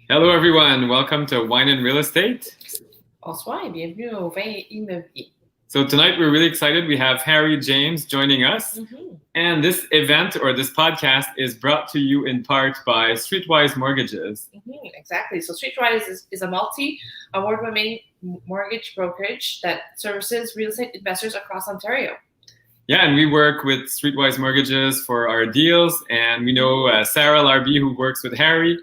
Hello everyone, welcome to Wine and Real Estate. Bonsoir et bienvenue au Vin Immobilier. So tonight we're really excited. We have Harry James joining us. And this event or this podcast is brought to you in part by Streetwise Mortgages. Exactly. So Streetwise is a multi-award-winning mortgage brokerage that services real estate investors across Ontario. Yeah, and we work with Streetwise Mortgages for our deals. And we know Sarah Larby, who works with Harry,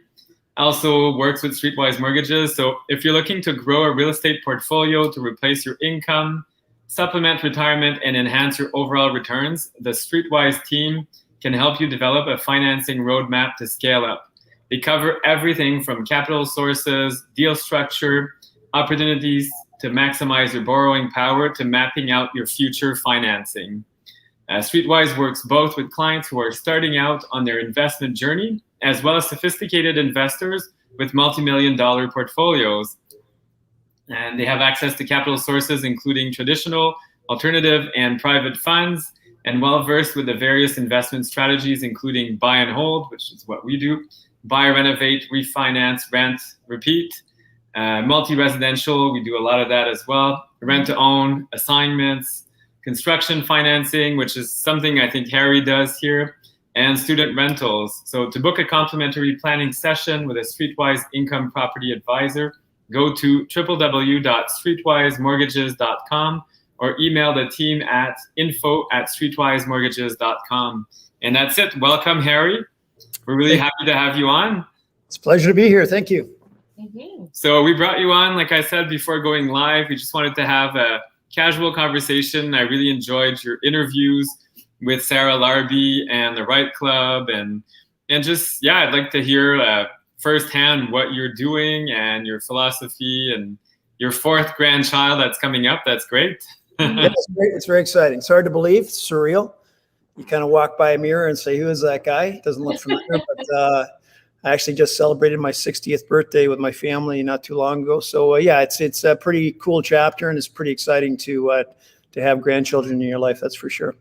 also works with Streetwise Mortgages. So if you're looking to grow a real estate portfolio to replace your income, supplement retirement, and enhance your overall returns, the Streetwise team can help you develop a financing roadmap to scale up. They cover everything from capital sources, deal structure, opportunities to maximize your borrowing power, to mapping out your future financing. Streetwise works both with clients who are starting out on their investment journey, as well as sophisticated investors with multi-million-dollar portfolios. And they have access to capital sources, including traditional, alternative, and private funds, and well-versed with the various investment strategies, including buy and hold, which is what we do, buy, renovate, refinance, rent, repeat, multi-residential, we do a lot of that as well, rent-to-own, assignments, construction financing, which is something I think Harry does here, and student rentals. So to book a complimentary planning session with a Streetwise income property advisor, go to www.streetwisemortgages.com or email the team at info@streetwisemortgages.com. And that's it. Welcome, Harry. We're really happy to have you on. It's a pleasure to be here. Thank you. So we brought you on, like I said, before going live. We just wanted to have a casual conversation. I really enjoyed your interviews with Sarah Larby and the Right Club. And just, yeah, I'd like to hear firsthand what you're doing and your philosophy and your fourth grandchild that's coming up. That's great. Yeah, it's great. It's very exciting. It's hard to believe. It's surreal. You kind of walk by a mirror and say, who is that guy? It doesn't look familiar, but I actually just celebrated my 60th birthday with my family not too long ago. So yeah, it's a pretty cool chapter, and it's pretty exciting to have grandchildren in your life. That's for sure.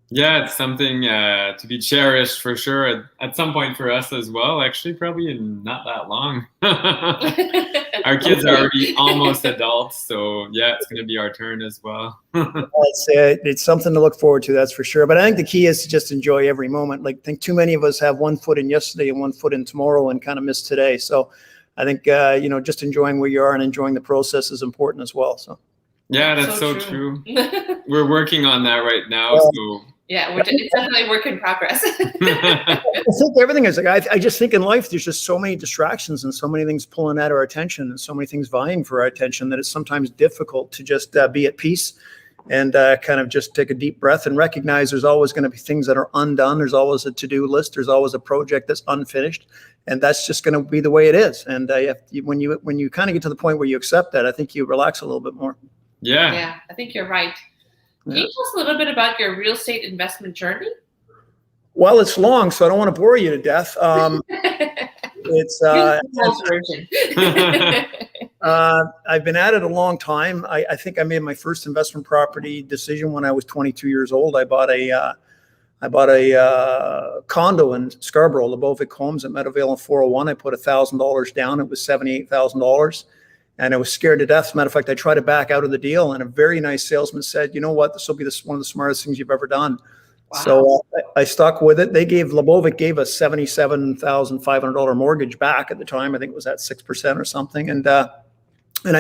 Yeah, it's something to be cherished for sure. At some point for us as well, actually, probably in not that long. Our kids are already almost adults, so yeah, it's going to be our turn as well. It's something to look forward to, that's for sure. But I think the key is to just enjoy every moment. Like, I think too many of us have one foot in yesterday and one foot in tomorrow and kind of miss today. So I think, just enjoying where you are and enjoing the process is important as well. So. Yeah, that's so true. We're working on that right now. So. Yeah, it's definitely a work in progress. I think everything is like, I just think in life, there's just so many distractions and so many things pulling at our attention and so many things vying for our attention that it's sometimes difficult to just be at peace and kind of just take a deep breath and recognize there's always going to be things that are undone. There's always a to-do list. There's always a project that's unfinished, and that's just going to be the way it is. And when you kind of get to the point where you accept that, I think you relax a little bit more. Yeah, I think you're right. Can you tell us a little bit about your real estate investment journey? Well, it's long, so I don't want to bore you to death. It's I've been at it a long time. I think I made my first investment property decision when I was 22 years old. I bought a condo in Scarborough, Lebovic Homes at Meadowvale and 401. I put $1,000 down. It was $78,000. And I was scared to death. As a matter of fact, I tried to back out of the deal, and a very nice salesman said, you know what, this will be one of the smartest things you've ever done. Wow. So I stuck with it. Lebovic gave us $77,500 mortgage back at the time. I think it was at 6% or something. And I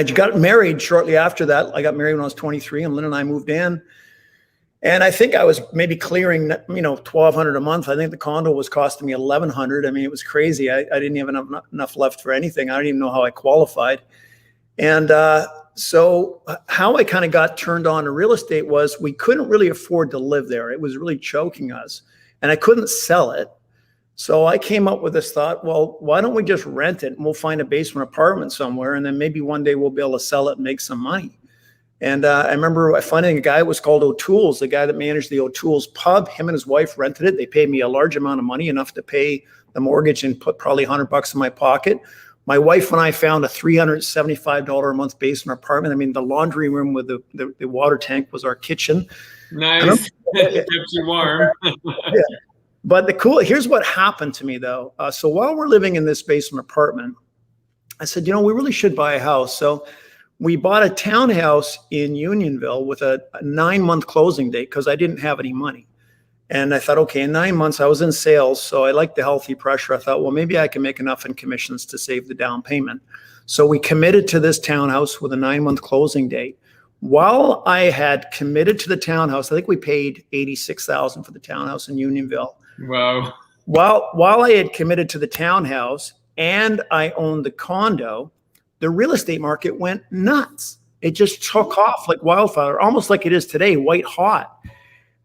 got married shortly after that. I got married when I was 23, and Lynn and I moved in. And I think I was maybe clearing, $1,200 a month. I think the condo was costing me $1,100. I mean, it was crazy. I didn't have enough left for anything. I didn't even know how I qualified. And so how I kind of got turned on to real estate was we couldn't really afford to live there. It was really choking us, and I couldn't sell it. So I came up with this thought, well, why don't we just rent it and we'll find a basement apartment somewhere, and then maybe one day we'll be able to sell it and make some money. And I remember finding a guy, it was called O'Toole's, the guy that managed the O'Toole's pub. Him and his wife rented it. They paid me a large amount of money, enough to pay the mortgage and put probably $100 in my pocket. My wife and I found a $375 a month basement apartment. I mean, the laundry room with the water tank was our kitchen. Nice. Kept you warm. Yeah. But here's what happened to me though. So while we're living in this basement apartment, I said, you know, we really should buy a house. So we bought a townhouse in Unionville with a 9-month closing date because I didn't have any money. And I thought, okay, in 9 months, I was in sales, so I liked the healthy pressure. I thought, well, maybe I can make enough in commissions to save the down payment. So we committed to this townhouse with a 9-month closing date. While I had committed to the townhouse, I think we paid $86,000 for the townhouse in Unionville. Wow. While I had committed to the townhouse and I owned the condo, the real estate market went nuts. It just took off like wildfire, almost like it is today, white hot.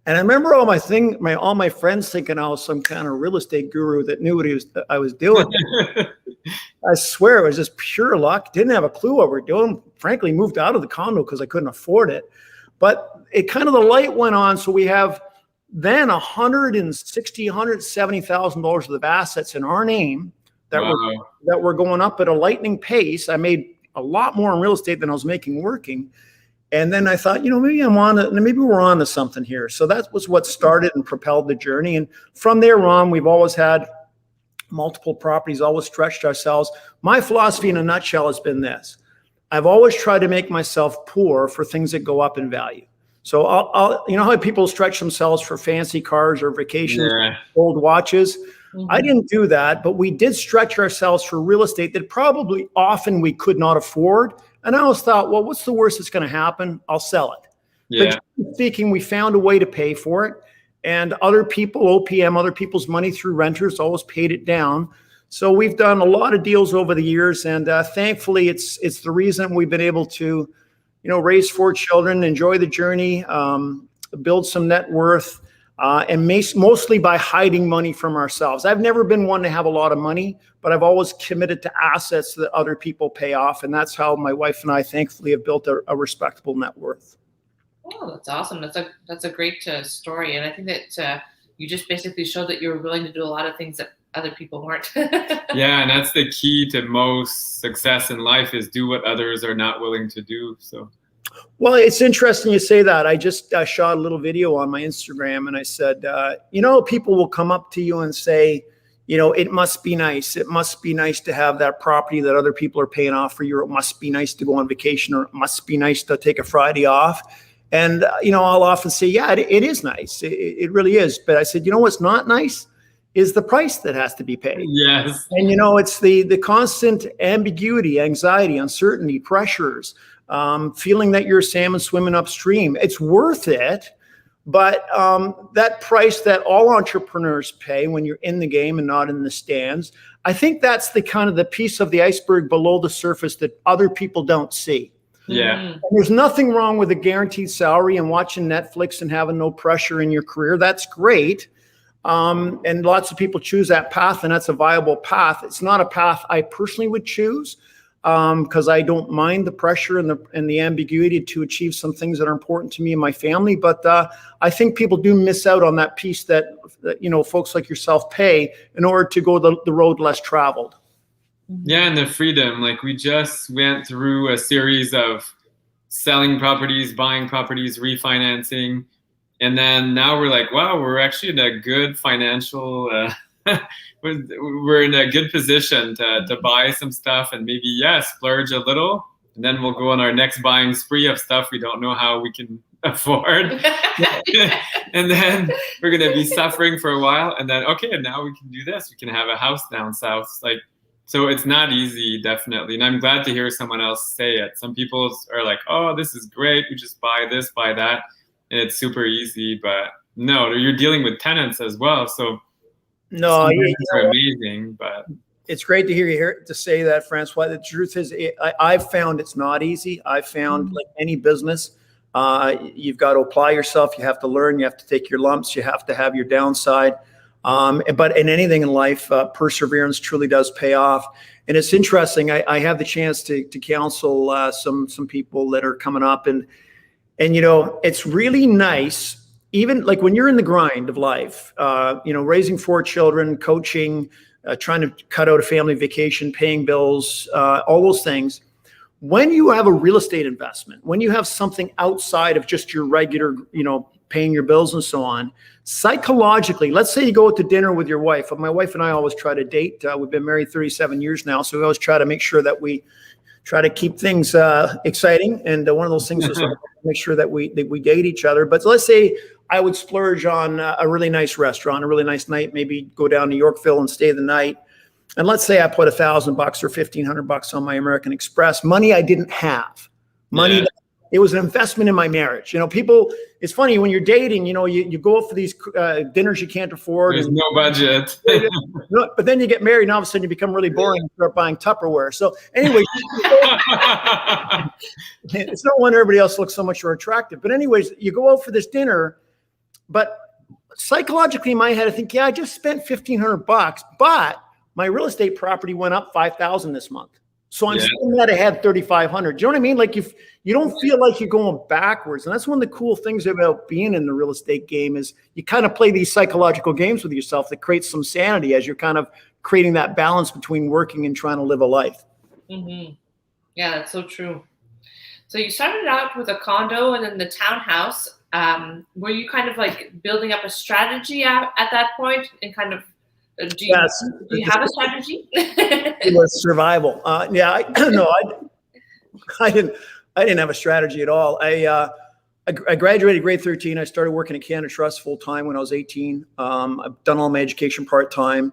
And I remember all my friends thinking I was some kind of real estate guru that knew what I was doing. I swear it was just pure luck. Didn't have a clue what we're doing. Frankly, moved out of the condo because I couldn't afford it. But it kind of the light went on. So we have then $170,000 worth of assets in our name that were going up at a lightning pace. I made a lot more in real estate than I was making working. And then I thought, you know, maybe we're on to something here. So that was what started and propelled the journey. And from there on, we've always had multiple properties, always stretched ourselves. My philosophy in a nutshell has been this. I've always tried to make myself poor for things that go up in value. So I'll you know how people stretch themselves for fancy cars or vacations, old watches? Mm-hmm. I didn't do that, but we did stretch ourselves for real estate that probably often we could not afford. And I always thought, well, what's the worst that's going to happen? I'll sell it. Yeah. But speaking, we found a way to pay for it. And other people, OPM, other people's money through renters always paid it down. So we've done a lot of deals over the years. And thankfully, it's the reason we've been able to, you know, raise 4 children, enjoy the journey, build some net worth, and mostly by hiding money from ourselves. I've never been one to have a lot of money, but I've always committed to assets that other people pay off. And that's how my wife and I thankfully have built a respectable net worth. Oh, that's awesome. That's a great story. And I think that you just basically showed that you're willing to do a lot of things that other people weren't. Yeah, and that's the key to most success in life is do what others are not willing to do. So. Well, it's interesting you say that. I just shot a little video on my Instagram and I said, you know, people will come up to you and say, you know, it must be nice. It must be nice to have that property that other people are paying off for you. Or it must be nice to go on vacation, or it must be nice to take a Friday off. And, you know, I'll often say, yeah, it is nice. It really is. But I said, you know, what's not nice is the price that has to be paid. Yes. And, you know, it's the constant ambiguity, anxiety, uncertainty, pressures, feeling that you're a salmon swimming upstream. It's worth it. But that price that all entrepreneurs pay when you're in the game and not in the stands, I think that's the kind of the piece of the iceberg below the surface that other people don't see. Yeah. And there's nothing wrong with a guaranteed salary and watching Netflix and having no pressure in your career. That's great. And lots of people choose that path, and that's a viable path. It's not a path I personally would choose because I don't mind the pressure and the ambiguity to achieve some things that are important to me and my family. But I think people do miss out on that piece that you know, folks like yourself pay in order to go the road less traveled. Yeah, and the freedom. Like we just went through a series of selling properties, buying properties, refinancing. And then now we're like, wow, we're actually in a good financial, we're in a good position to buy some stuff and maybe, splurge a little. And then we'll go on our next buying spree of stuff we don't know how we can afford. And then we're going to be suffering for a while. And then, okay, now we can do this. We can have a house down south. Like, so it's not easy, definitely. And I'm glad to hear someone else say it. Some people are like, oh, this is great. We just buy this, buy that. And it's super easy, but no, you're dealing with tenants as well. So no, are amazing, but it's great to hear you to say that, Francois. The truth is, I've found it's not easy. I've found like any business, you've got to apply yourself. You have to learn. You have to take your lumps. You have to have your downside. But in anything in life, perseverance truly does pay off. And it's interesting. I have the chance to counsel some people that are coming up, and you know, it's really nice. Even like when you're in the grind of life, you know, raising 4 children, coaching, trying to cut out a family vacation, paying bills, all those things. When you have a real estate investment, when you have something outside of just your regular, you know, paying your bills and so on. Psychologically, let's say you go out to dinner with your wife. My wife and I always try to date. We've been married 37 years now, so we always try to make sure that we try to keep things exciting. And one of those things is make sure that we date each other. But let's say I would splurge on a really nice restaurant, a really nice night, maybe go down to Yorkville and stay the night. And let's say I put $1,000 or $1,500 on my American Express, money I didn't have, money. Yeah. It was an investment in my marriage. People, it's funny when you're dating, you go out for these dinners you can't afford. There's no budget. But then you get married and all of a sudden you become really boring and start buying Tupperware. So anyway, it's no wonder everybody else looks so much more attractive. But anyways, you go out for this dinner, but psychologically in my head, I think, yeah, I just spent $1,500, but my real estate property went up $5,000 this month. So I'm still net ahead $3,500. Do you know what I mean? Like you don't feel like you're going backwards. And that's one of the cool things about being in the real estate game is you kind of play these psychological games with yourself that creates some sanity as you're kind of creating that balance between working and trying to live a life. Mm-hmm. Yeah, that's so true. So you started out with a condo and then the townhouse. Were you kind of like building up a strategy at that point and kind of do you have a strategy? It was survival. I didn't have a strategy at all. I graduated grade 13. I started working at Canada Trust full time when I was 18. I've done all my education part time.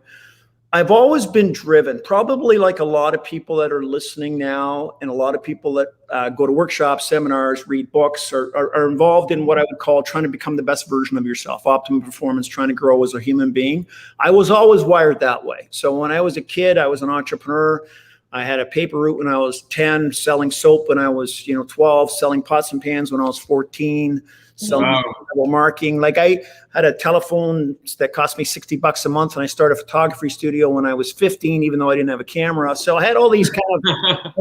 I've always been driven, probably like a lot of people that are listening now, and a lot of people that go to workshops, seminars, read books, are involved in what I would call trying to become the best version of yourself, optimum performance, trying to grow as a human being. I was always wired that way. So when I was a kid, I was an entrepreneur. I had a paper route when I was 10, selling soap when I was 12, selling pots and pans when I was 14. Selling marketing. Like I had a telephone that cost me $60 a month, and I started a photography studio when I was 15, even though I didn't have a camera. So I had all these kind of,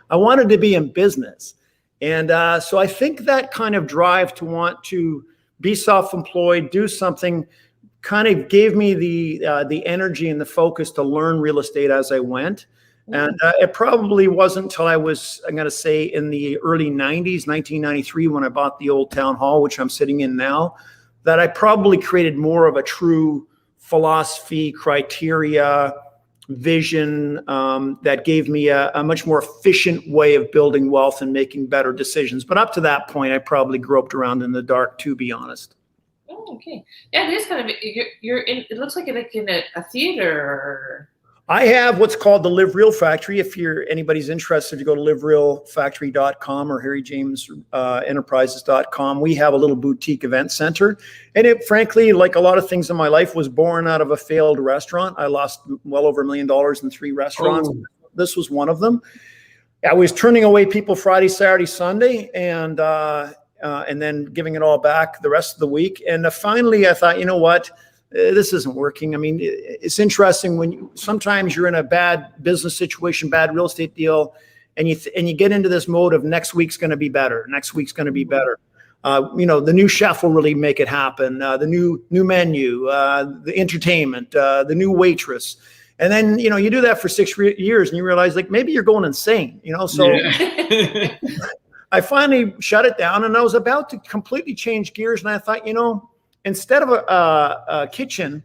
I wanted to be in business. And so I think that kind of drive to want to be self-employed, do something, kind of gave me the energy and the focus to learn real estate as I went. And it probably wasn't until I was, I'm going to say, in the early 90s, 1993, when I bought the old town hall, which I'm sitting in now, that I probably created more of a true philosophy, criteria, vision that gave me a much more efficient way of building wealth and making better decisions. But up to that point, I probably groped around in the dark, to be honest. Oh, okay. Yeah, it is kind of, you're in, it looks like you're like in a theater or... I have what's called the Live Real Factory. If anybody's interested to go to liverealfactory.com or harryjamesenterprises.com, we have a little boutique event center. And it, frankly, like a lot of things in my life, was born out of a failed restaurant. I lost well over $1 million in 3 restaurants. Oh. This was one of them. I was turning away people Friday, Saturday, Sunday, and then giving it all back the rest of the week. And finally, I thought, you know what? This isn't working. I mean, it's interesting when sometimes you're in a bad business situation, bad real estate deal, and you get into this mode of next week's going to be better. Next week's going to be better. The new chef will really make it happen. The new menu, the entertainment, the new waitress. And then, you do that for 6 years and you realize like maybe you're going insane, so Yeah. I finally shut it down and I was about to completely change gears. And I thought, instead of a kitchen,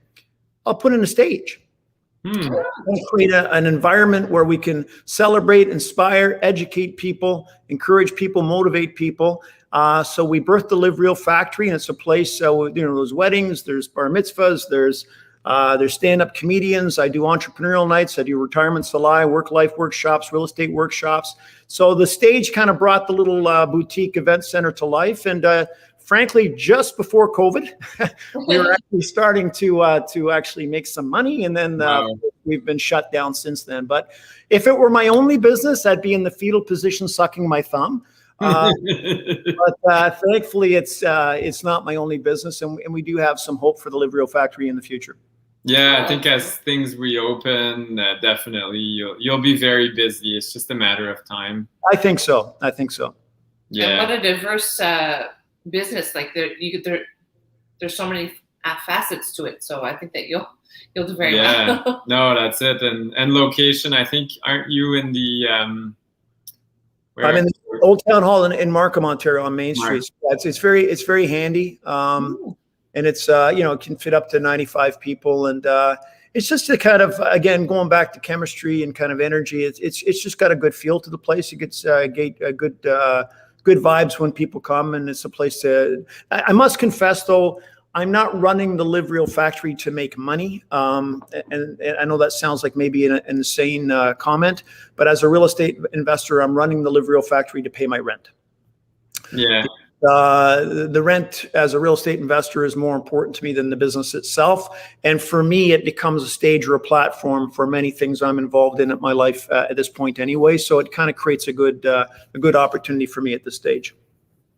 I'll put in a stage. I'll create an environment where we can celebrate, inspire, educate people, encourage people, motivate people. So we birthed the Live Real Factory, and it's a place, there's weddings, there's bar mitzvahs, there's stand-up comedians. I do entrepreneurial nights. I do retirement salai, work-life workshops, real estate workshops. So the stage kind of brought the little boutique event center to life. And frankly, just before COVID, we were actually starting to actually make some money, and then we've been shut down since then. But if it were my only business, I'd be in the fetal position, sucking my thumb. But thankfully, it's not my only business, and we do have some hope for the Live Real Factory in the future. Yeah, I think as things reopen, definitely you'll be very busy. It's just a matter of time. I think so. Yeah. And what a diverse business. Like there's so many facets to it. So I think that you'll do very well. No, that's it. And location, I think, aren't you in the I'm in the Old Town Hall in Markham, Ontario, on Main Street. Mark. It's very handy, and it's it can fit up to 95 people, and it's just a kind of, again, going back to chemistry and kind of energy. It's just got a good feel to the place. It gets good vibes when people come, and it's a place to. I must confess, though, I'm not running the Live Real factory to make money. And I know that sounds like maybe an insane comment, but as a real estate investor, I'm running the Live Real factory to pay my rent. Yeah. The rent as a real estate investor is more important to me than the business itself. And for me, it becomes a stage or a platform for many things I'm involved in my life at this point anyway. So it kind of creates a good opportunity for me at this stage.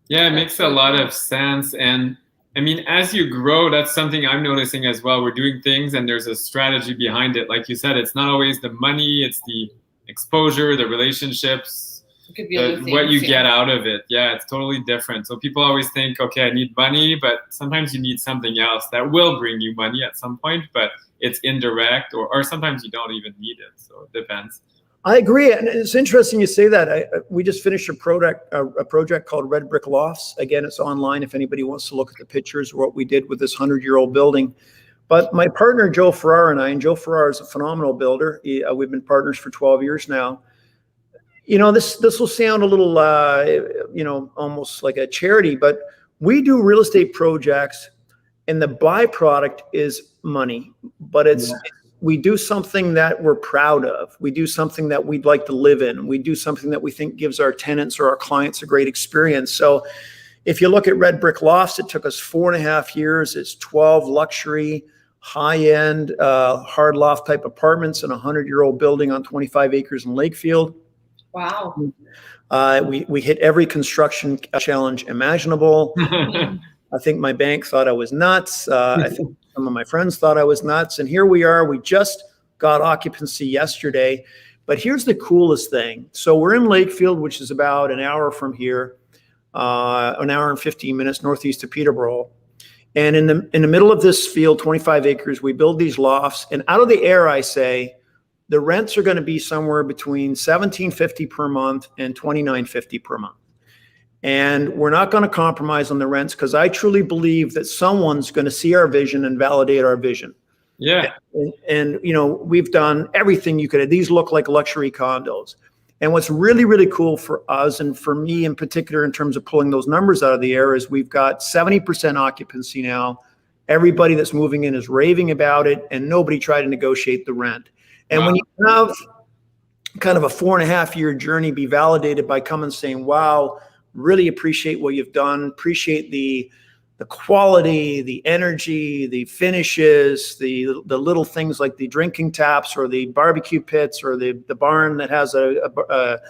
Yeah, it makes a lot of sense. And I mean, as you grow, that's something I'm noticing as well. We're doing things and there's a strategy behind it. Like you said, it's not always the money, it's the exposure, the relationships, It could be other things, what you get out of it. Yeah, it's totally different. So people always think, okay, I need money, but sometimes you need something else that will bring you money at some point, but it's indirect, or sometimes you don't even need it. So it depends. I agree, and it's interesting you say that. We just finished a project called Red Brick Lofts. Again, it's online if anybody wants to look at the pictures of what we did with this 100-year-old building. But my partner Joe Farrar and Joe Farrar is a phenomenal builder. We've been partners for 12 years now. This will sound a little, almost like a charity, but we do real estate projects, and the byproduct is money. But we do something that we're proud of. We do something that we'd like to live in. We do something that we think gives our tenants or our clients a great experience. So if you look at Red Brick Lofts, it took us 4.5 years. It's 12 luxury, high-end, hard loft type apartments in a 100-year-old building on 25 acres in Lakefield. Wow. We hit every construction challenge imaginable. I think my bank thought I was nuts. I think some of my friends thought I was nuts. And here we are. We just got occupancy yesterday. But here's the coolest thing. So we're in Lakefield, which is about an hour from here, an hour and 15 minutes northeast of Peterborough. And in the middle of this field, 25 acres, we build these lofts. And out of the air, I say, the rents are going to be somewhere between $1,750 per month and $2,950 per month. And we're not going to compromise on the rents, because I truly believe that someone's going to see our vision and validate our vision. Yeah. And we've done everything you could. These look like luxury condos. And what's really, really cool for us, and for me in particular, in terms of pulling those numbers out of the air, is we've got 70% occupancy now. Everybody that's moving in is raving about it, and nobody tried to negotiate the rent. And when you have kind of a 4.5-year journey be validated by coming saying, wow, really appreciate what you've done, appreciate the quality, the energy, the finishes, the little things like the drinking taps or the barbecue pits or the barn that has a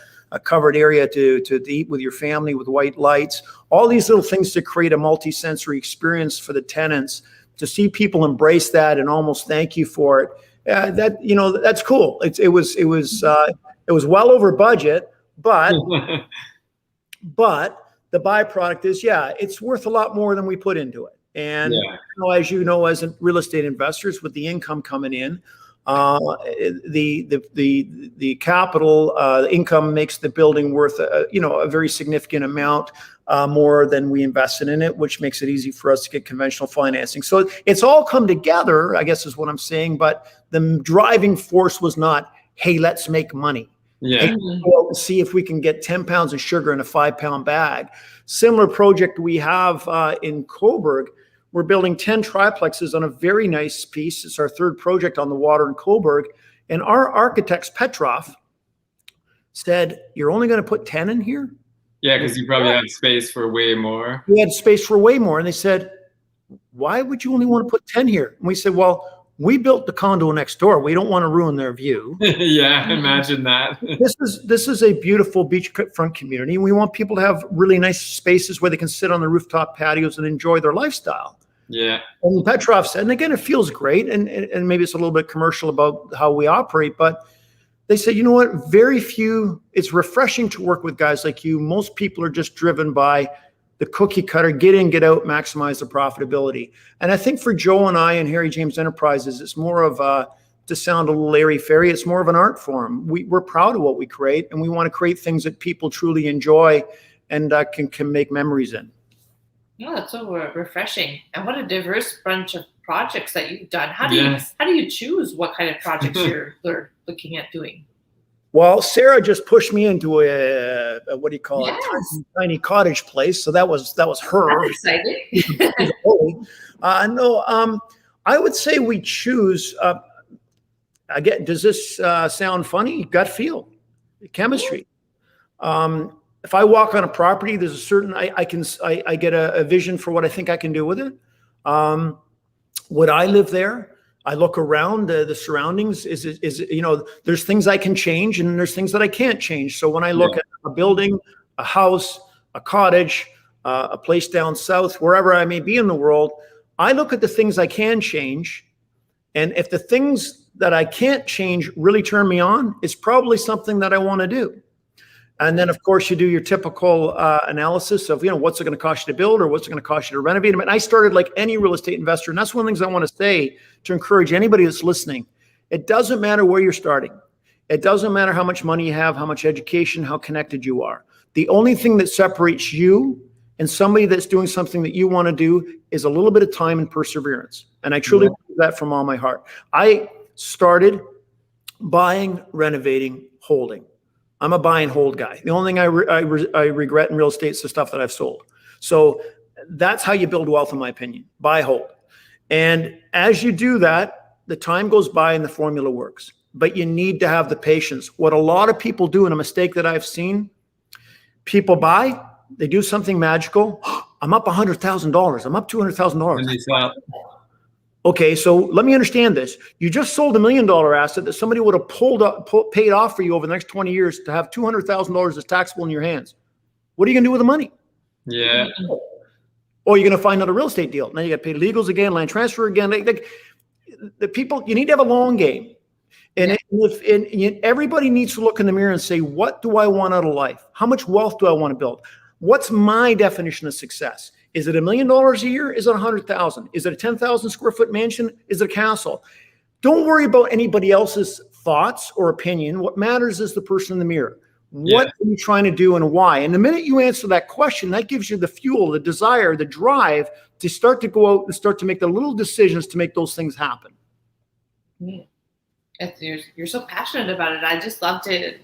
covered area to eat with your family with white lights, all these little things to create a multi-sensory experience for the tenants, to see people embrace that and almost thank you for it. That's cool. It was well over budget, but the byproduct is, it's worth a lot more than we put into it. And as you know, as real estate investors, with the income coming in, the capital income makes the building worth a very significant amount more than we invested in it, which makes it easy for us to get conventional financing. So it's all come together, I guess is what I'm saying. But the driving force was not, hey, let's make money. Yeah. We'll see if we can get 10 pounds of sugar in a 5-pound bag. Similar project we have in Cobourg. We're building 10 triplexes on a very nice piece. It's our third project on the water in Cobourg. And our architects, Petrov, said, you're only going to put 10 in here? Yeah, because you probably have space for way more. We had space for way more. And they said, why would you only want to put 10 here? And we said, well, we built the condo next door. We don't want to ruin their view. Yeah, imagine that. This is a beautiful beachfront community. We want people to have really nice spaces where they can sit on the rooftop patios and enjoy their lifestyle. Yeah. And Petrov said, and again, it feels great, and maybe it's a little bit commercial about how we operate, but they said, you know what, it's refreshing to work with guys like you. Most people are just driven by the cookie cutter, get in, get out, maximize the profitability. And I think for Joe and I and Harry James Enterprises, it's more of to sound a little airy-fairy, it's more of an art form. We're proud of what we create, and we want to create things that people truly enjoy and can make memories in. Oh, that's so refreshing. And what a diverse bunch of projects that you've done. How do you choose what kind of projects you're looking at doing? Well, Sarah just pushed me into a what do you call it? Tiny cottage place. So that was her. That's exciting. No, I would say we choose. Again, does this sound funny? Gut feel, chemistry. If I walk on a property, there's a certain I get a vision for what I think I can do with it. Would I live there? I look around the surroundings. Is there's things I can change and there's things that I can't change. So when I look at a building, a house, a cottage, a place down south, wherever I may be in the world, I look at the things I can change. And if the things that I can't change really turn me on, it's probably something that I want to do. And then, of course, you do your typical analysis of, what's it going to cost you to build or what's it going to cost you to renovate. And I started like any real estate investor. And that's one of the things I want to say to encourage anybody that's listening. It doesn't matter where you're starting. It doesn't matter how much money you have, how much education, how connected you are. The only thing that separates you and somebody that's doing something that you want to do is a little bit of time and perseverance. And I truly believe that from all my heart. I started buying, renovating, holding. I'm a buy and hold guy. The only thing I regret in real estate is the stuff that I've sold. So that's how you build wealth, in my opinion. Buy, hold. And as you do that, the time goes by and the formula works. But you need to have the patience. What a lot of people do, and a mistake that I've seen, people buy, they do something magical. I'm up $100,000. I'm up $200,000. Okay, so let me understand this. You just sold $1 million asset that somebody would have paid off for you over the next 20 years to have $200,000 as taxable in your hands. What are you going to do with the money? Yeah. Or you're going to find another real estate deal. Now you got to pay legals again, land transfer again. The people, you need to have a long game. And everybody needs to look in the mirror and say, what do I want out of life? How much wealth do I want to build? What's my definition of success? Is it $1 million a year? Is it 100,000? Is it a 10,000 square foot mansion? Is it a castle? Don't worry about anybody else's thoughts or opinion. What matters is the person in the mirror. What are you trying to do and why? And the minute you answer that question, that gives you the fuel, the desire, the drive to start to go out and start to make the little decisions to make those things happen. You're so passionate about it. I just love to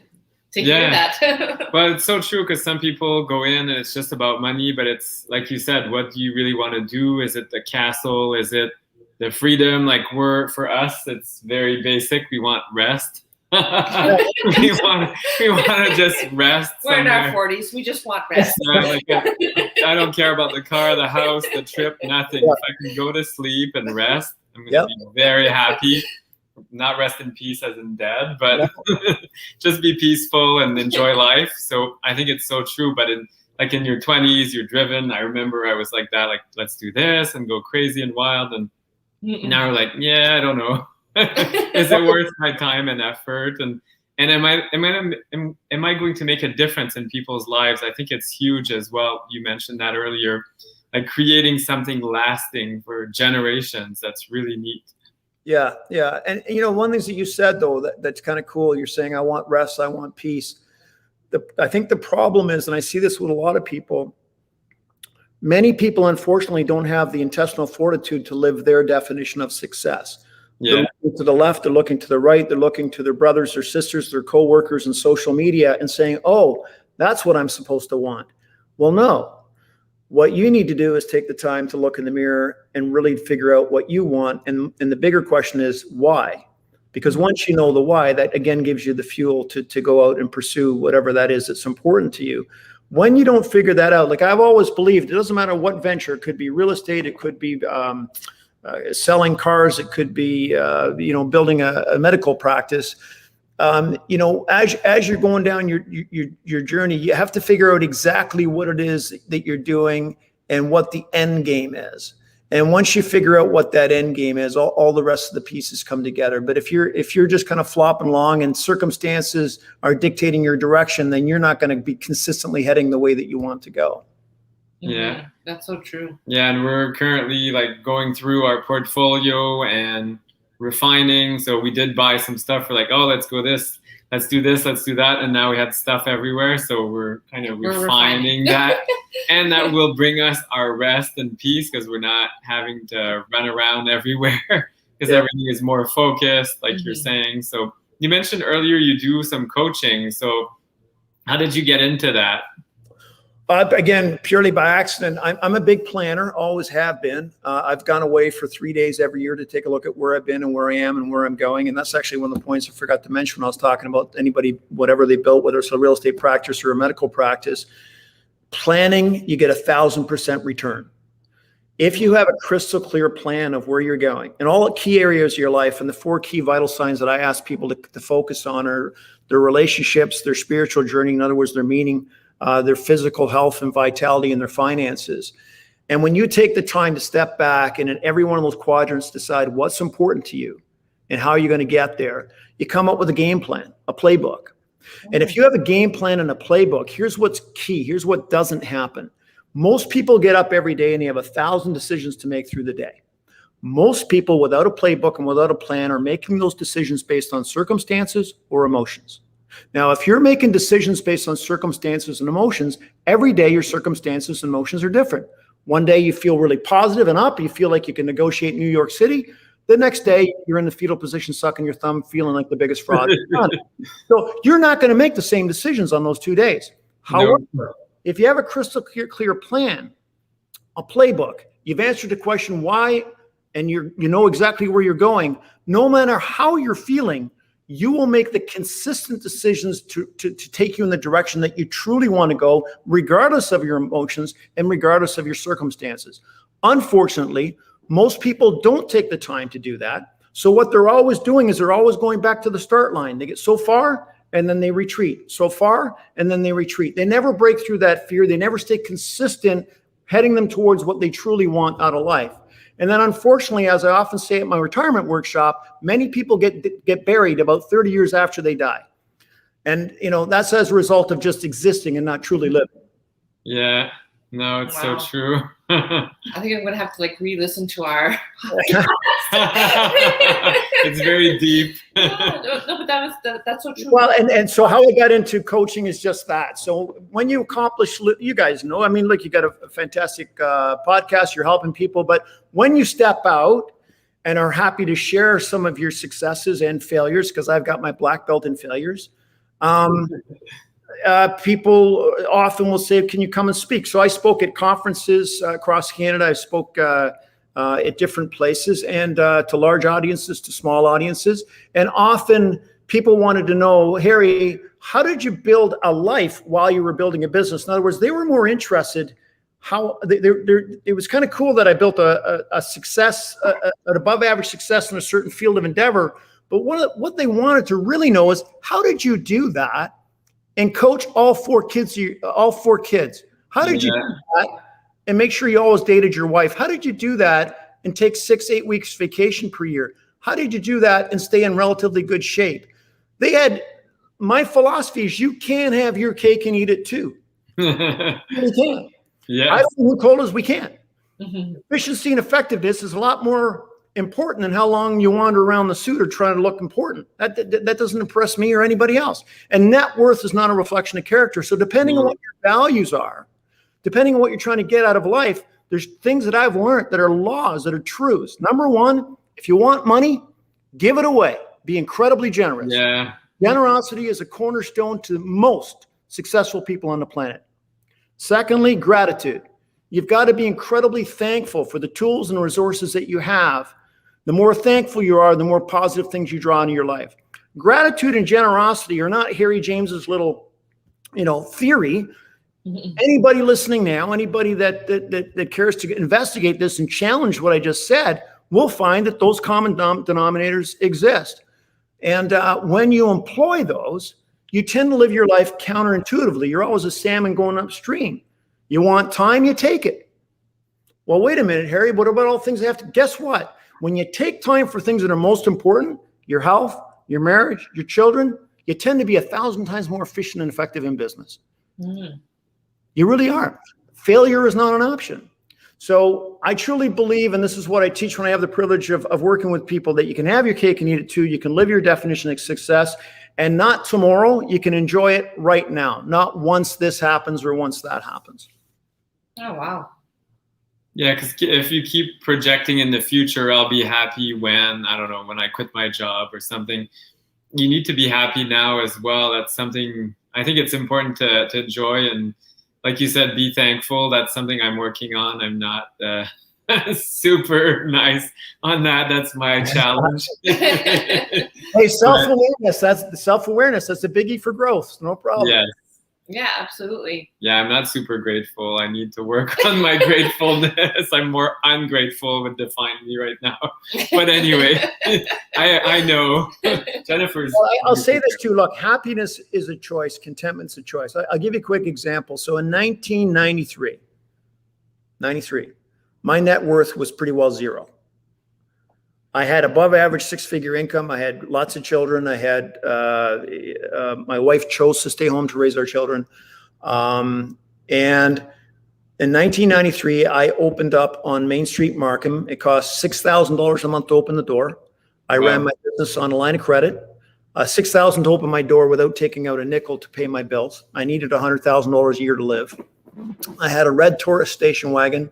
hear that. Well, it's so true because some people go in and it's just about money, but it's like you said, what do you really want to do? Is it the castle? Is it the freedom? Like for us, it's very basic. We want rest. we want to just rest. We're in our 40s. We just want rest. I don't care about the car, the house, the trip, nothing. If I can go to sleep and rest, I'm going to be very happy. Not rest in peace as in dead, but just be peaceful and enjoy life. So I think it's so true. But in your 20s, you're driven. I remember I was like that, like, let's do this and go crazy and wild. And now we're like, I don't know. Is it worth my time and effort? And am I going to make a difference in people's lives? I think it's huge as well. You mentioned that earlier, like creating something lasting for generations. That's really neat. Yeah. And, one of the things that you said, though, that's kind of cool. You're saying, I want rest, I want peace. I think the problem is, and I see this with a lot of people, many people, unfortunately, don't have the intestinal fortitude to live their definition of success. They're looking to the left, they're looking to the right, they're looking to their brothers or sisters, their coworkers and social media and saying, oh, that's what I'm supposed to want. Well, no. What you need to do is take the time to look in the mirror and really figure out what you want. And the bigger question is why? Because once you know the why, that again gives you the fuel to go out and pursue whatever that is that's important to you. When you don't figure that out, like I've always believed, it doesn't matter what venture. It could be real estate. It could be selling cars. It could be, building a medical practice. As you're going down your journey, you have to figure out exactly what it is that you're doing and what the end game is. And once you figure out what that end game is, all the rest of the pieces come together. But if you're just kind of flopping along and circumstances are dictating your direction, then you're not going to be consistently heading the way that you want to go. That's so true. Yeah, and we're currently like going through our portfolio and refining. So we did buy some stuff. We're like, oh, let's go this, let's do this, let's do that. And now we had stuff everywhere. So we're kind of refining that. And that will bring us our rest and peace because we're not having to run around everywhere because everything is more focused, like you're saying. So you mentioned earlier you do some coaching. So how did you get into that? Again, purely by accident. I'm a big planner, always have been. I've gone away for 3 days every year to take a look at where I've been and where I am and where I'm going. And that's actually one of the points I forgot to mention when I was talking about anybody, whatever they built, whether it's a real estate practice or a medical practice. Planning, you get 1,000% return. If you have a crystal clear plan of where you're going and all the key areas of your life, and the 4 key vital signs that I ask people to focus on are their relationships, their spiritual journey, in other words, their meaning, their physical health and vitality, and their finances. And when you take the time to step back and in every one of those quadrants decide what's important to you and how you're going to get there, you come up with a game plan, a playbook. And if you have a game plan and a playbook, here's what's key. Here's what doesn't happen. Most people get up every day and they have 1,000 decisions to make through the day. Most people without a playbook and without a plan are making those decisions based on circumstances or emotions. Now, if you're making decisions based on circumstances and emotions, every day your circumstances and emotions are different. One day you feel really positive and up, you feel like you can negotiate New York City. The next day you're in the fetal position, sucking your thumb, feeling like the biggest fraud. So you're not going to make the same decisions on those 2 days. However, if you have a crystal clear plan, a playbook, you've answered the question why, and you know exactly where you're going, no matter how you're feeling, you will make the consistent decisions to take you in the direction that you truly want to go, regardless of your emotions and regardless of your circumstances. Unfortunately, most people don't take the time to do that. So what they're always doing is they're always going back to the start line. They get so far and then they retreat, so far and then they retreat. They never break through that fear. They never stay consistent, heading them towards what they truly want out of life. And then unfortunately, as I often say at my retirement workshop, many people get buried about 30 years after they die. And, that's as a result of just existing and not truly living. Yeah, no, it's so true. I think I'm going to have to re-listen to our It's very deep. No, but that's so true. Well, and so how I got into coaching is just that. So when you accomplish, you guys know, you got a fantastic podcast, you're helping people, but when you step out and are happy to share some of your successes and failures, because I've got my black belt in failures, people often will say, can you come and speak? So I spoke at conferences across Canada. I spoke at different places and to large audiences, to small audiences. And often people wanted to know, Harry, how did you build a life while you were building a business? In other words, they were more interested it was kind of cool that I built a success, an above average success in a certain field of endeavor. But what they wanted to really know is, how did you do that and coach all four kids? How did you do that and make sure you always dated your wife? How did you do that and take 6-8 weeks vacation per year? How did you do that and stay in relatively good shape? My philosophy is, you can have your cake and eat it too. We can. Yeah. I don't know who told us we can't. Mm-hmm. Efficiency and effectiveness is a lot more important than how long you wander around the suit trying to look important. That doesn't impress me or anybody else. And net worth is not a reflection of character. So depending on what your values are, depending on what you're trying to get out of life, there's things that I've learned that are laws, that are truths. Number one, if you want money, give it away. Be incredibly generous. Yeah. Generosity is a cornerstone to most successful people on the planet. Secondly, gratitude. You've got to be incredibly thankful for the tools and resources that you have. The more thankful you are, the more positive things you draw into your life. Gratitude and generosity are not Harry James's little, theory. Mm-hmm. Anybody listening now, anybody that cares to investigate this and challenge what I just said, will find that those common denominators exist. And when you employ those, you tend to live your life counterintuitively. You're always a salmon going upstream. You want time, you take it. Well, wait a minute, Harry, what about all things that have to, guess what? When you take time for things that are most important, your health, your marriage, your children, you tend to be 1,000 times more efficient and effective in business. Mm. You really are. Failure is not an option. So I truly believe, and this is what I teach when I have the privilege of working with people, that you can have your cake and eat it too. You can live your definition of success, and not tomorrow. You can enjoy it right now, not once this happens or once that happens. Oh, wow. Yeah, because if you keep projecting in the future, I'll be happy when, I don't know, when I quit my job or something. You need to be happy now as well. That's something I think it's important to enjoy. And like you said, be thankful. That's something I'm working on. I'm not super nice on that. That's my challenge. Hey, self-awareness. That's the self-awareness. That's a biggie for growth. No problem. Yes. Yeah, absolutely. Yeah, I'm not super grateful. I need to work on my gratefulness. I'm more ungrateful would define me right now. But anyway, I know. Jennifer's. Well, I'll say this too. Look, happiness is a choice. Contentment's a choice. I'll give you a quick example. So in 1993, my net worth was pretty well zero. I had above average six-figure income. I had lots of children. I had my wife chose to stay home to raise our children. And in 1993, I opened up on Main Street, Markham. It cost $6,000 a month to open the door. I ran my business on a line of credit. $6,000 to open my door without taking out a nickel to pay my bills. I needed $100,000 a year to live. I had a red Taurus station wagon.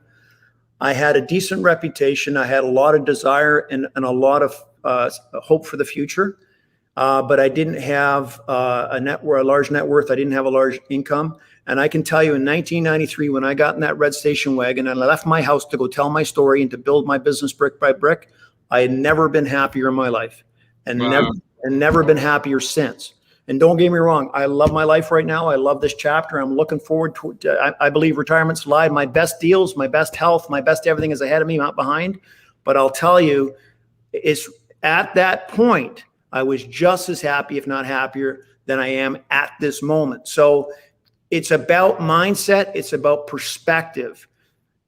I had a decent reputation. I had a lot of desire and a lot of hope for the future, but I didn't have a large net worth. I didn't have a large income. And I can tell you in 1993, when I got in that red station wagon and I left my house to go tell my story and to build my business brick by brick, I had never been happier in my life, and never been happier since. And don't get me wrong, I love my life right now. I love this chapter. I'm looking forward to, I believe retirement's live. My best deals, my best health, my best everything is ahead of me, not behind. But I'll tell you, it's at that point, I was just as happy, if not happier, than I am at this moment. So it's about mindset. It's about perspective.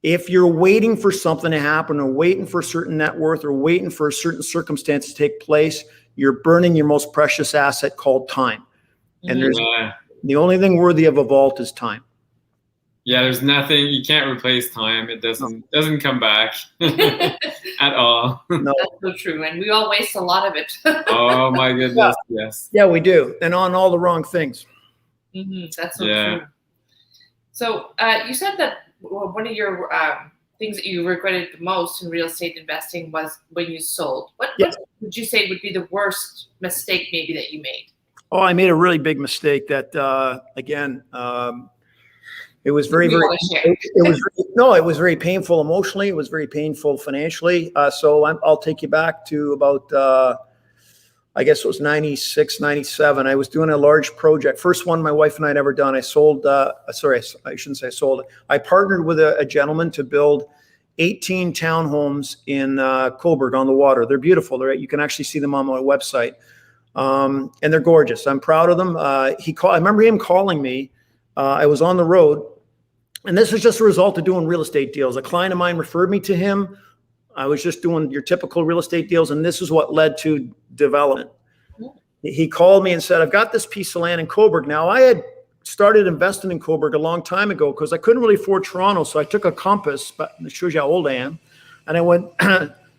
If you're waiting for something to happen or waiting for a certain net worth or waiting for a certain circumstance to take place, you're burning your most precious asset called time. And there's the only thing worthy of a vault is time. Yeah, there's nothing, you can't replace time. It doesn't come back at all. No. That's so true. And we all waste a lot of it. Oh my goodness, yes. Yeah, we do. And on all the wrong things. That's so true. So you said that one of your things that you regretted the most in real estate investing was when you sold. What would you say would be the worst mistake maybe that you made? Oh, I made a really big mistake that, again, it was very painful emotionally. It was very painful financially. So I'll take you back to about, I guess it was 96, 97. I was doing a large project. First one my wife and I had ever done. I sold, sorry, I shouldn't say I sold it. I partnered with a gentleman to build 18 townhomes in Cobourg on the water. They're beautiful. You can actually see them on my website. And they're gorgeous. I'm proud of them. I remember him calling me. I was on the road. And this is just a result of doing real estate deals. A client of mine referred me to him. I was just doing your typical real estate deals, and this is what led to development. He called me and said, I've got this piece of land in Cobourg. Now, I had started investing in Cobourg a long time ago because I couldn't really afford Toronto, so I took a compass, but it shows you how old I am, and I went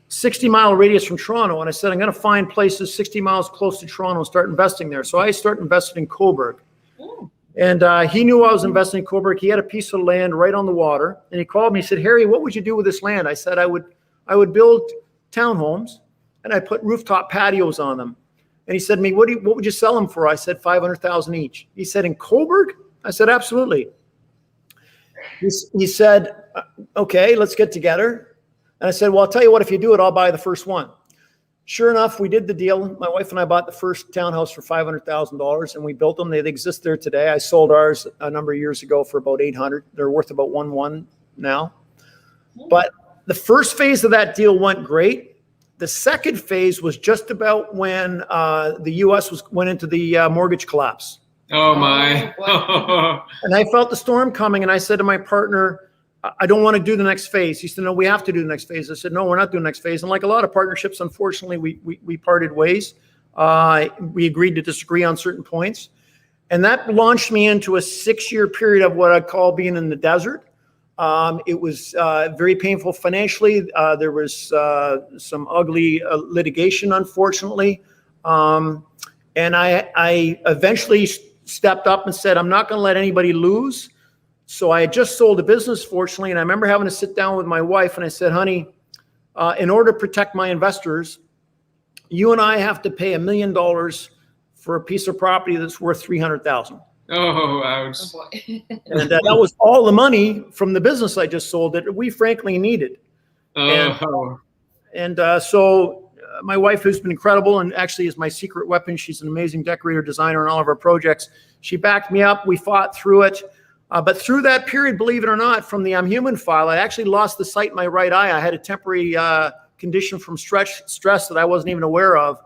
60-mile radius from Toronto, and I said, I'm going to find places 60 miles close to Toronto and start investing there. So I started investing in Cobourg. And he knew I was investing in Cobourg. He had a piece of land right on the water, and he called me. He said, Harry, what would you do with this land? I said, I would build townhomes, and I put rooftop patios on them. And he said to me, what would you sell them for? I said, $500,000 each. He said, in Cobourg? I said, absolutely. He said, okay, let's get together. And I said, well, I'll tell you what, if you do it, I'll buy the first one. Sure enough, we did the deal. My wife and I bought the first townhouse for $500,000, and we built them. They exist there today. I sold ours a number of years ago for about $800,000. They're worth about $1.1 million now. But the first phase of that deal went great. The second phase was just about when the U.S. went into the mortgage collapse. Oh, my. And I felt the storm coming, and I said to my partner, I don't want to do the next phase. He said, no, we have to do the next phase. I said, no, we're not doing the next phase. And like a lot of partnerships, unfortunately, we parted ways. We agreed to disagree on certain points. And that launched me into a 6-year period of what I'd call being in the desert. It was very painful financially. There was some ugly litigation, unfortunately. And I eventually stepped up and said, I'm not going to let anybody lose. So I had just sold a business, fortunately, and I remember having to sit down with my wife, and I said, honey, in order to protect my investors, you and I have to pay $1 million for a piece of property that's worth $300,000. Oh, ouch. Oh boy. And that was all the money from the business I just sold that we frankly needed. Oh. So my wife, who's been incredible and actually is my secret weapon, she's an amazing decorator, designer in all of our projects. She backed me up. We fought through it. But through that period, believe it or not, from the I'm Human file, I actually lost the sight in my right eye. I had a temporary condition from stress that I wasn't even aware of.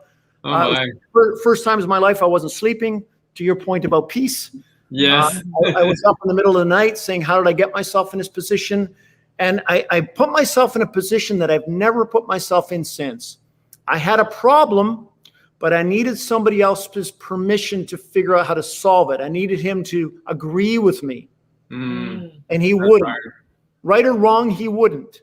First times in my life I wasn't sleeping. To your point about peace. Yes. I was up in the middle of the night saying, how did I get myself in this position? And I put myself in a position that I've never put myself in since. I had a problem, but I needed somebody else's permission to figure out how to solve it. I needed him to agree with me. And he wouldn't. Hard. Right or wrong, he wouldn't.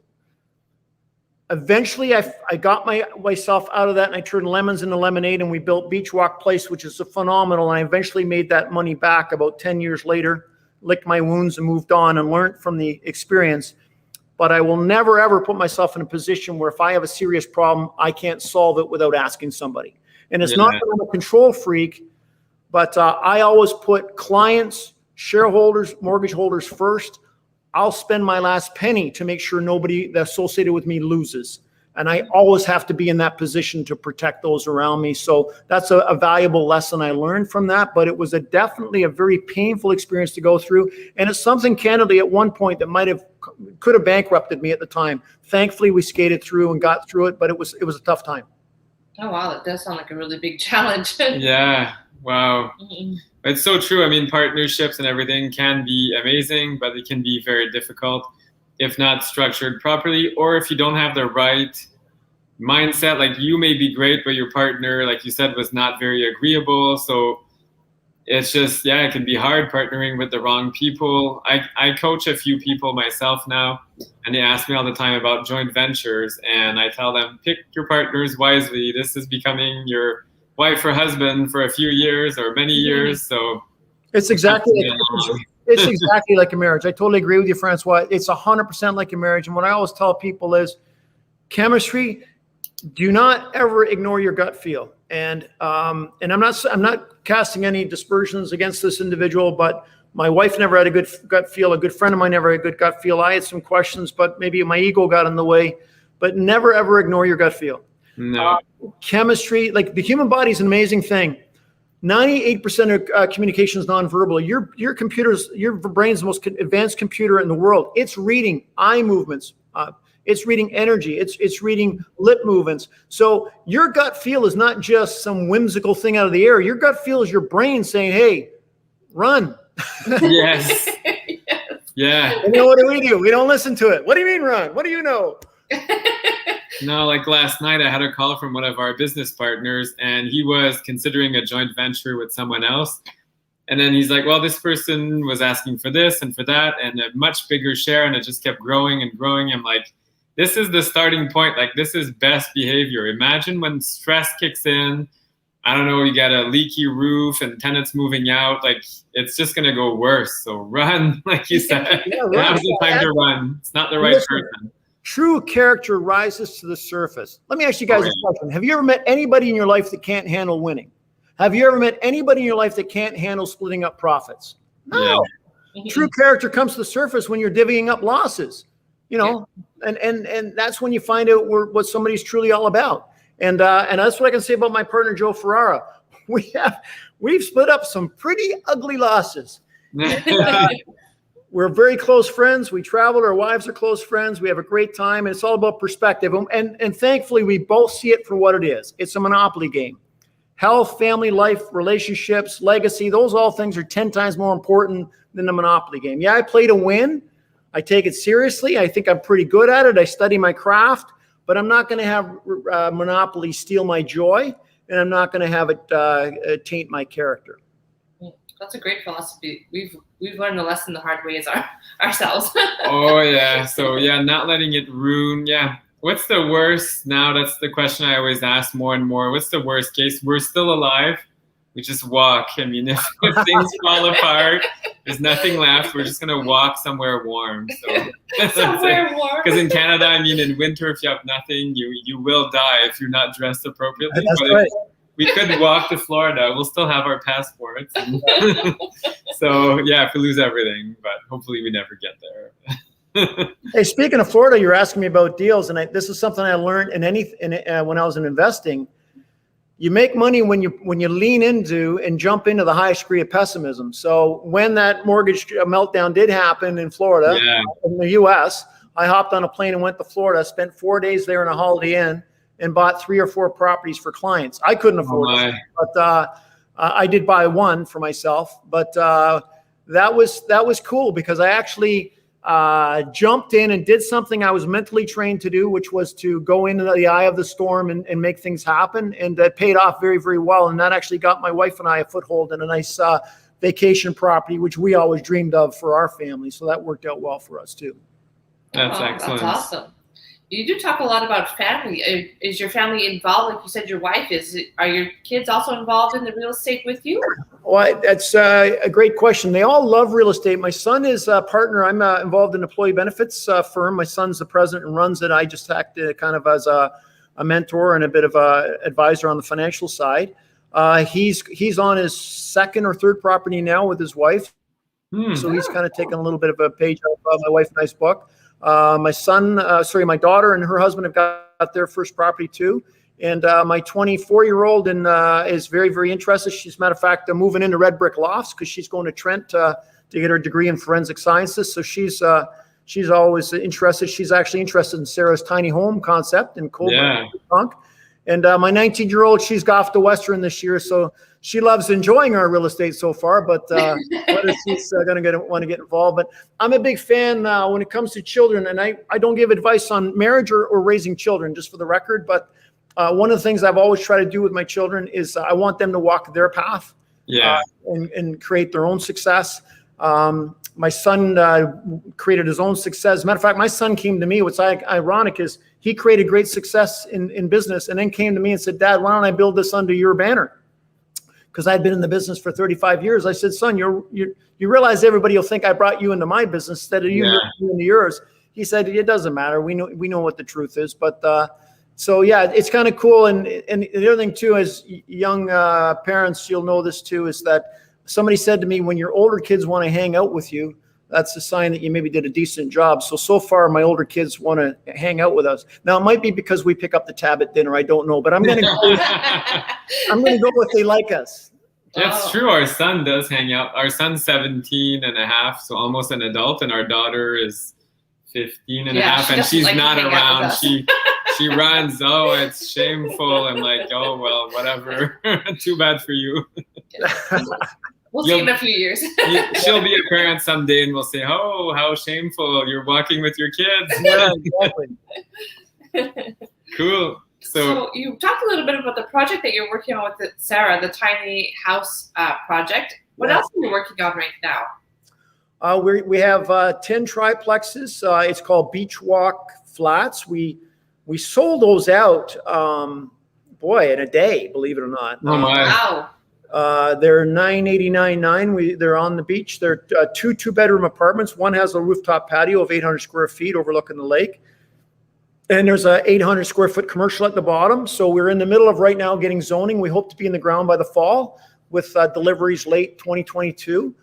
Eventually, I got myself out of that, and I turned lemons into lemonade, and we built Beach Walk Place, which is a phenomenal. And I eventually made that money back about 10 years later, licked my wounds and moved on and learned from the experience. But I will never, ever put myself in a position where if I have a serious problem, I can't solve it without asking somebody. And it's not that I'm a control freak, but I always put clients, shareholders, mortgage holders first. I'll spend my last penny to make sure nobody that's associated with me loses. And I always have to be in that position to protect those around me. So that's a valuable lesson I learned from that. But it was definitely a very painful experience to go through. And it's something, candidly, at one point that could have bankrupted me at the time. Thankfully, we skated through and got through it, but it was a tough time. Oh, wow. That does sound like a really big challenge. Yeah. Wow. It's so true. I mean, partnerships and everything can be amazing, but it can be very difficult if not structured properly, or if you don't have the right mindset. Like, you may be great, but your partner, like you said, was not very agreeable. So it's just, it can be hard partnering with the wrong people. I coach a few people myself now, and they ask me all the time about joint ventures, and I tell them, pick your partners wisely. This is becoming your wife or husband for a few years or many years. So it's exactly like a marriage. I totally agree with you, Francois. It's 100% like a marriage. And what I always tell people is chemistry, do not ever ignore your gut feel. And I'm not casting any dispersions against this individual, but my wife never had a good gut feel. A good friend of mine never had a good gut feel. I had some questions, but maybe my ego got in the way. But never ever ignore your gut feel. No. Chemistry, like the human body is an amazing thing. 98% of communication is nonverbal. Your brain's the most advanced computer in the world. It's reading eye movements. It's reading energy. It's reading lip movements. So your gut feel is not just some whimsical thing out of the air. Your gut feel is your brain saying, hey, run. Yes. Yeah. And you know, what do? We don't listen to it. What do you mean run? What do you know? No, like last night I had a call from one of our business partners, and he was considering a joint venture with someone else. And then he's like, well, this person was asking for this and for that and a much bigger share, and it just kept growing and growing. I'm like, this is the starting point. Like, this is best behavior. Imagine when stress kicks in, I don't know, you got a leaky roof and tenants moving out, like it's just going to go worse. So run, like you said. Now's the time to run. It's not the right person. True character rises to the surface. Let me ask you guys a question. Have you ever met anybody in your life that can't handle winning? Have you ever met anybody in your life that can't handle splitting up profits? No. Yeah. True character comes to the surface when you're divvying up losses, you know, and that's when you find out what somebody's truly all about. And that's what I can say about my partner, Joe Ferrara. We've split up some pretty ugly losses. We're very close friends. We travel. Our wives are close friends. We have a great time. And it's all about perspective. And thankfully, we both see it for what it is. It's a monopoly game. Health, family, life, relationships, legacy, those all things are 10 times more important than the monopoly game. Yeah, I play to win. I take it seriously. I think I'm pretty good at it. I study my craft. But I'm not going to have monopoly steal my joy. And I'm not going to have it taint my character. That's a great philosophy. We've learned the lesson the hard way as ourselves. Oh yeah. So yeah, not letting it ruin. Yeah. What's the worst? Now that's the question I always ask more and more. What's the worst case? We're still alive. We just walk. I mean, if things fall apart, there's nothing left. We're just gonna walk somewhere warm. So Somewhere warm. Because in Canada, I mean, in winter, if you have nothing, you will die if you're not dressed appropriately. That's but right. we could walk to Florida. We'll still have our passports. So yeah, if we lose everything, but hopefully we never get there. Hey, speaking of Florida, you're asking me about deals, and this is something I learned when I was in investing. You make money when you lean into and jump into the highest degree of pessimism. So when that mortgage meltdown did happen in Florida, in the U.S., I hopped on a plane and went to Florida, spent 4 days there in a Holiday Inn, and bought 3 or 4 properties for clients. I couldn't afford it, but I did buy one for myself. But that was cool because I actually jumped in and did something I was mentally trained to do, which was to go into the eye of the storm and make things happen. And that paid off very, very well. And that actually got my wife and I a foothold in a nice vacation property, which we always dreamed of for our family. So that worked out well for us too. That's excellent. That's awesome. You do talk a lot about family. Is your family involved? Like you said, your wife is. Are your kids also involved in the real estate with you? Well, that's a great question. They all love real estate. My son is a partner. I'm involved in employee benefits firm. My son's the president and runs it. I just act kind of as a mentor and a bit of a advisor on the financial side. He's on his 2nd or 3rd property now with his wife. So he's kind of taken a little bit of a page out of my wife and I's book. My daughter and her husband have got their first property too. And my 24-year-old is very, very interested. She's, matter of fact, moving into Red Brick Lofts because she's going to Trent to get her degree in forensic sciences. So she's always interested. She's actually interested in Sarah's tiny home concept in Cold Punk. And my 19-year-old, she's off to Western this year, so she loves enjoying our real estate so far. But whether she's going to want to get involved, but I'm a big fan when it comes to children, and I don't give advice on marriage or raising children, just for the record. But one of the things I've always tried to do with my children is I want them to walk their path, and create their own success. My son created his own success. As a matter of fact, my son came to me. What's ironic is he created great success in business and then came to me and said, Dad, why don't I build this under your banner? Because I'd been in the business for 35 years. I said, son, you realize everybody will think I brought you into my business instead of you into yours. He said, it doesn't matter. We know what the truth is. But so, yeah, it's kind of cool. And the other thing, too, as young parents, you'll know this, too, is that somebody said to me, when your older kids want to hang out with you, that's a sign that you maybe did a decent job. So far, my older kids want to hang out with us. Now, it might be because we pick up the tab at dinner. I don't know, but I'm going to go with they like us. That's true. Our son does hang out. Our son's 17 and a half, so almost an adult, and our daughter is 15 and a half, and she's not around. She runs. Oh, it's shameful. I'm like, oh, well, whatever. Too bad for you. We'll see in a few years. She'll be a parent someday, and we'll say, "Oh, how shameful! You're walking with your kids." Yeah, exactly. Cool. So you talked a little bit about the project that you're working on with Sarah, the tiny house project. What else are you working on right now? We have 10 triplexes. It's called Beach Walk Flats. We sold those out, in a day, believe it or not. Oh my! Wow. They're $989.9. They're on the beach. They're 2 2-bedroom apartments. One has a rooftop patio of 800 square feet overlooking the lake. And there's a 800 square foot commercial at the bottom. So we're in the middle of right now getting zoning. We hope to be in the ground by the fall with deliveries late 2022.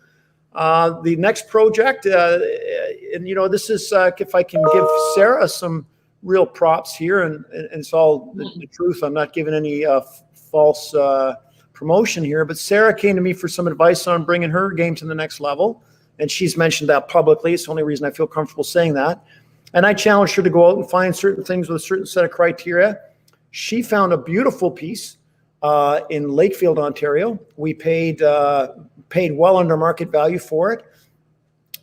The next project, this is, if I can give Sarah some real props here, and it's all the truth. I'm not giving any false promotion here, but Sarah came to me for some advice on bringing her game to the next level. And she's mentioned that publicly. It's the only reason I feel comfortable saying that. And I challenged her to go out and find certain things with a certain set of criteria. She found a beautiful piece in Lakefield, Ontario. We paid well under market value for it.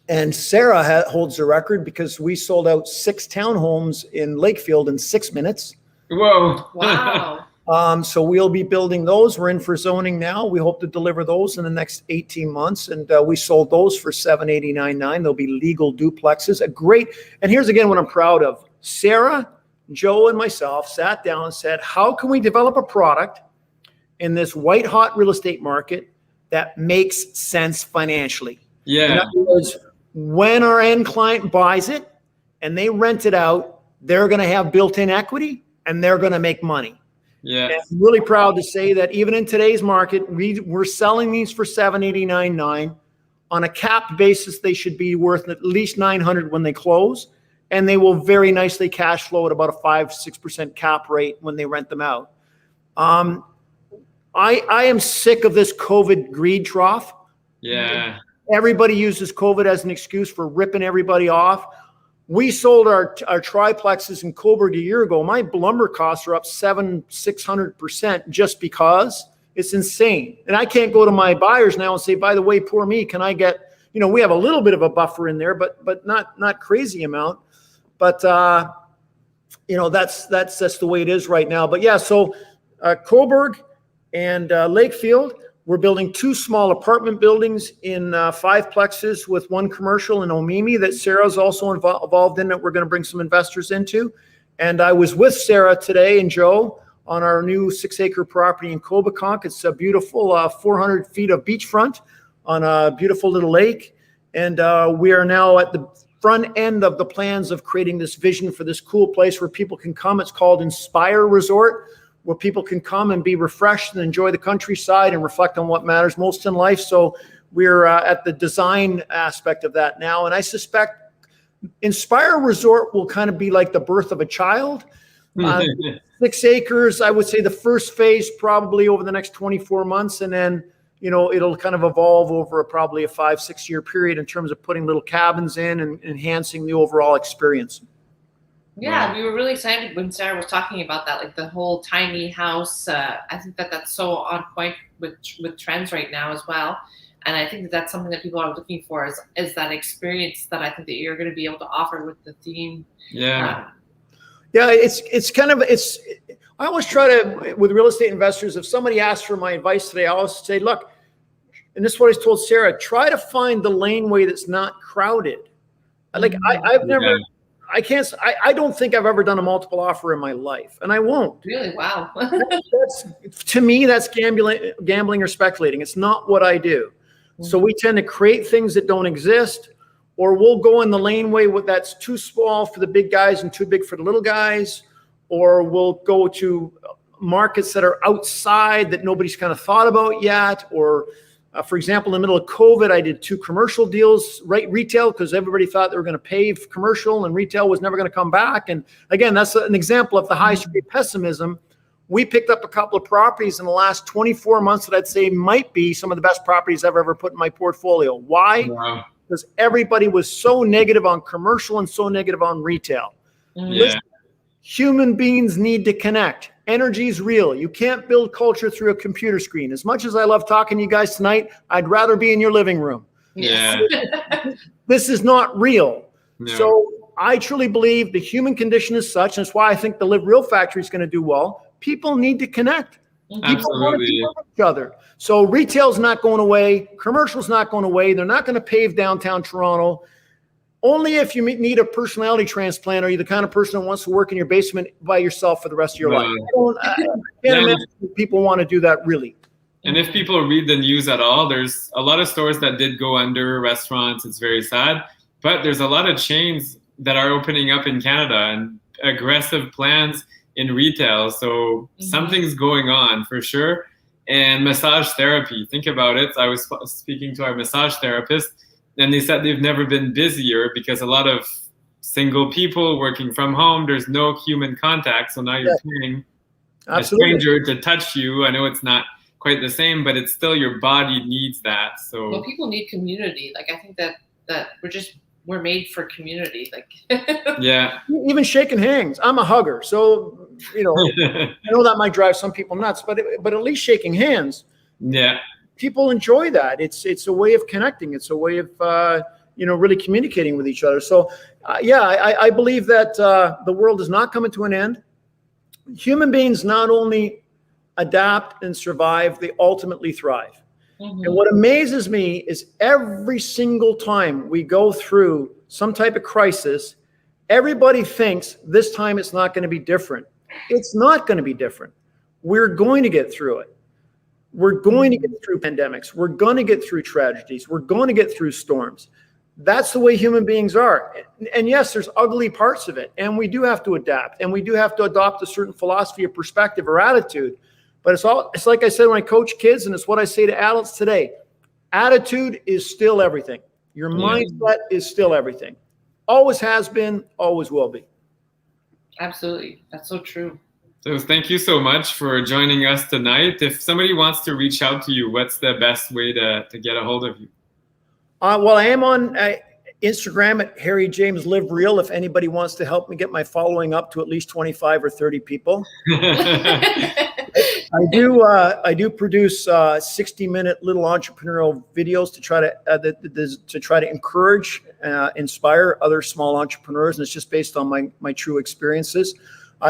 And Sarah holds the record because we sold out 6 townhomes in Lakefield in 6 minutes. Whoa. Wow. So we'll be building those. We're in for zoning now. We hope to deliver those in the next 18 months. And we sold those for $789,900. They'll be legal duplexes. And here's again what I'm proud of. Sarah, Joe, and myself sat down and said, how can we develop a product in this white hot real estate market that makes sense financially? Yeah. In other words, when our end client buys it and they rent it out, they're going to have built-in equity and they're going to make money. Yeah. And I'm really proud to say that even in today's market, we're selling these for $789,900. On a capped basis, they should be worth at least $900 when they close, and they will very nicely cash flow at about a 5-6% cap rate when they rent them out. I am sick of this COVID greed trough. Yeah. Everybody uses COVID as an excuse for ripping everybody off. We sold our triplexes in Cobourg a year ago. My lumber costs are up 600% just because. It's insane. And I can't go to my buyers now and say, by the way, poor me, can I get, we have a little bit of a buffer in there, but not crazy amount. But that's the way it is right now. But yeah, so Cobourg and Lakefield, we're building 2 small apartment buildings in 5 plexes with 1 commercial in Omemee that Sarah's also involved in, that we're going to bring some investors into. And I was with Sarah today and Joe on our new 6-acre property in Cobeconk. It's a beautiful 400 feet of beachfront on a beautiful little lake. And we are now at the front end of the plans of creating this vision for this cool place where people can come. It's called Inspire Resort, where people can come and be refreshed and enjoy the countryside and reflect on what matters most in life. So we're at the design aspect of that now. And I suspect Inspire Resort will kind of be like the birth of a child. 6 acres, I would say the first phase probably over the next 24 months. And then, it'll kind of evolve over probably a 5-6 year period in terms of putting little cabins in and enhancing the overall experience. Yeah, we were really excited when Sarah was talking about that, like the whole tiny house. I think that's so on point with trends right now as well. And I think that's something that people are looking for is that experience that I think that you're going to be able to offer with the theme. Yeah. Yeah, I always try to, with real estate investors, if somebody asks for my advice today, I always say, look, and this is what I told Sarah, try to find the laneway that's not crowded. Like I've never... Yeah. I don't think I've ever done a multiple offer in my life, and I won't. Really? Wow. To me, that's gambling or speculating. It's not what I do. Mm-hmm. So we tend to create things that don't exist, or we'll go in the laneway that's too small for the big guys and too big for the little guys, or we'll go to markets that are outside that nobody's kind of thought about yet, or for example, in the middle of COVID, I did 2 commercial deals, retail, because everybody thought they were going to pave commercial and retail was never going to come back. And again, that's an example of the high street pessimism. We picked up a couple of properties in the last 24 months that I'd say might be some of the best properties I've ever put in my portfolio. Why? Wow. Because everybody was so negative on commercial and so negative on retail. Yeah. Listen, human beings need to connect. Energy is real. You can't build culture through a computer screen. As much as I love talking to you guys tonight, I'd rather be in your living room. Yeah. This is not real. No. So I truly believe the human condition is such, and that's why I think the Live Real Factory is going to do well. People need to connect. People want to be with each other. So retail's not going away. Commercial's not going away. They're not going to pave downtown Toronto. Only if you need a personality transplant are you the kind of person that wants to work in your basement by yourself for the rest of your life. I can't imagine people want to do that really. And if people read the news at all, there's a lot of stores that did go under, restaurants. It's very sad. But there's a lot of chains that are opening up in Canada and aggressive plans in retail. So something's going on for sure. And massage therapy, think about it. I was speaking to our massage therapist, and they said they've never been busier because a lot of single people working from home, there's no human contact. So now you're paying a stranger to touch you. I know it's not quite the same, but it's still your body needs that. So well, people need community. Like I think that we're made for community. Like yeah. Even shaking hands. I'm a hugger. So, I know that might drive some people nuts, but at least shaking hands. Yeah. People enjoy that. It's a way of connecting. It's a way of really communicating with each other. So I believe that the world is not coming to an end. Human beings not only adapt, and survive, they ultimately thrive. Mhm. And what amazes me is every single time we go through some type of crisis, everybody thinks this time it's not going to be different. It's not going to be different. We're going to get through it. We're going to get through pandemics. We're going to get through tragedies. We're going to get through storms. That's the way human beings are. And yes, there's ugly parts of it. And we do have to adapt. And we do have to adopt a certain philosophy or perspective or attitude. But it's like I said when I coach kids, and it's what I say to adults today. Attitude is still everything. Your mindset is still everything. Always has been, always will be. Absolutely. That's so true. So thank you so much for joining us tonight. If somebody wants to reach out to you, what's the best way to get a hold of you? Well, I am on Instagram at Harry James Live Real. If anybody wants to help me get my following up to at least 25 or 30 people. I do produce 60-minute little entrepreneurial videos to try to encourage, inspire other small entrepreneurs, and it's just based on my true experiences.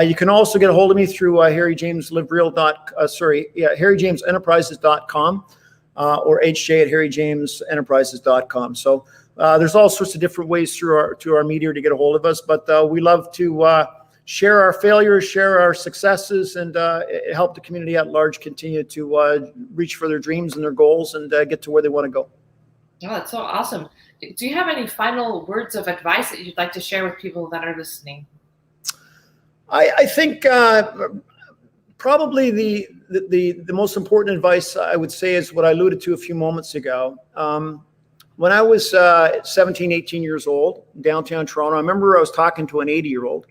You can also get a hold of me through harryjamesenterprises.com or hj@harryjamesenterprises.com. So there's all sorts of different ways through our media to get a hold of us, but we love to share our failures, share our successes, and help the community at large continue to reach for their dreams and their goals and get to where they want to go. Oh, that's so awesome. Do you have any final words of advice that you'd like to share with people that are listening? I think probably the most important advice I would say is what I alluded to a few moments ago. When I was 17, 18 years old, downtown Toronto, I remember I was talking to an 80-year-old,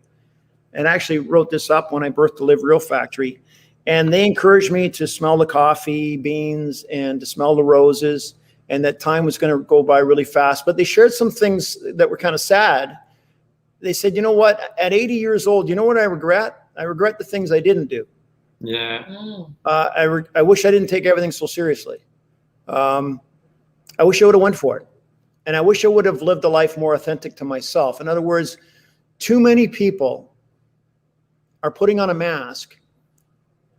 and I actually wrote this up when I birthed the Live Real Factory. And they encouraged me to smell the coffee beans and to smell the roses, and that time was going to go by really fast. But they shared some things that were kind of sad. They said, you know what, at 80 years old, you know what I regret? I regret the things I didn't do. Yeah. I wish I didn't take everything so seriously. I wish I would have went for it. And I wish I would have lived a life more authentic to myself. In other words, too many people are putting on a mask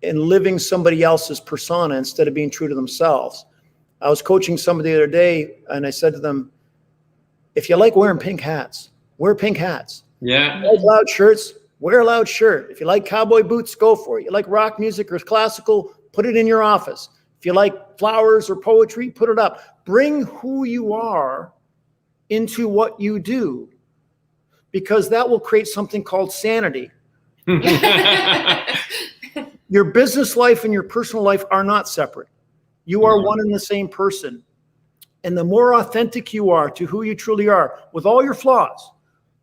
and living somebody else's persona instead of being true to themselves. I was coaching somebody the other day, and I said to them, if you like wearing pink hats, wear pink hats. Yeah. If you like loud shirts, wear a loud shirt. If you like cowboy boots, go for it. You like rock music or classical, put it in your office. If you like flowers or poetry, put it up. Bring who you are into what you do, because that will create something called sanity. Your business life and your personal life are not separate. You are one and the same person. And the more authentic you are to who you truly are, with all your flaws,